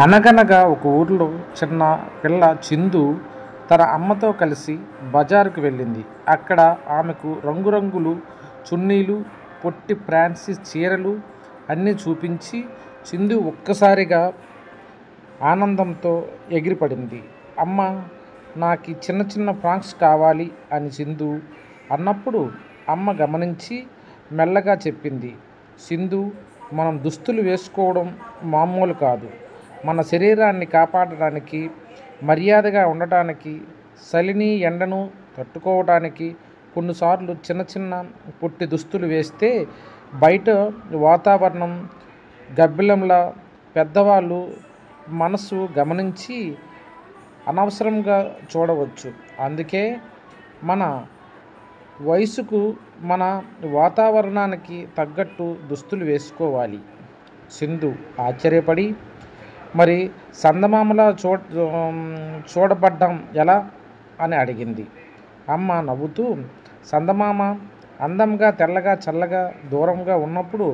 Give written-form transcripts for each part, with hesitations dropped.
అనగనగా ఒక ఊర్లో చిన్న పిల్ల చిందు తన అమ్మతో కలిసి బజారుకు వెళ్ళింది. అక్కడ ఆమెకు రంగురంగులు చున్నీలు, పొట్టి ఫ్యాన్సీ చీరలు అన్నీ చూపించి చిందు ఒక్కసారిగా ఆనందంతో ఎగిరిపడింది. అమ్మ, నాకీ చిన్న చిన్న ఫ్రాక్స్ కావాలి అని చిందు అన్నప్పుడు అమ్మ గమనించి మెల్లగా చెప్పింది. సింధు, మనం దుస్తులు వేసుకోవడం మామూలు కాదు. మన శరీరాన్ని కాపాడడానికి, మర్యాదగా ఉండటానికి, చలిని ఎండను తట్టుకోవడానికి కొన్నిసార్లు చిన్న చిన్న పొట్టి దుస్తులు వేస్తే బయట వాతావరణం గబ్బిలంలా పెద్దవాళ్ళు మనసు గమనించి అనవసరంగా చూడవచ్చు. అందుకే మన వయసుకు, మన వాతావరణానికి తగ్గట్టు దుస్తులు వేసుకోవాలి. సింధు ఆశ్చర్యపడి, మరి చందమామలా చూడబడ్డం ఎలా అని అడిగింది. అమ్మ నవ్వుతూ, చందమామ అందంగా, తెల్లగా, చల్లగా, దూరంగా ఉన్నప్పుడు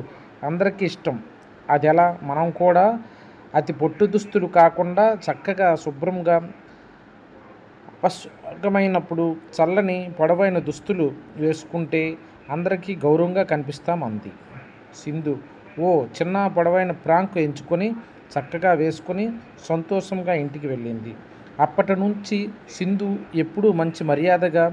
అందరికీ ఇష్టం. అదెలా మనం కూడా అతి పొట్టి దుస్తులు కాకుండా చక్కగా, శుభ్రంగా, అపశృంఖమైనప్పుడు చల్లని పొడవైన దుస్తులు వేసుకుంటే అందరికీ గౌరవంగా కనిపిస్తాం అంది. సింధు ఓ చిన్న పొడవైన ఫ్రాక్ ఎంచుకొని చక్కగా వేసుకొని సంతోషంగా ఇంటికి వెళ్ళింది. అప్పటి నుంచి సింధు ఎప్పుడూ మంచి మర్యాదగా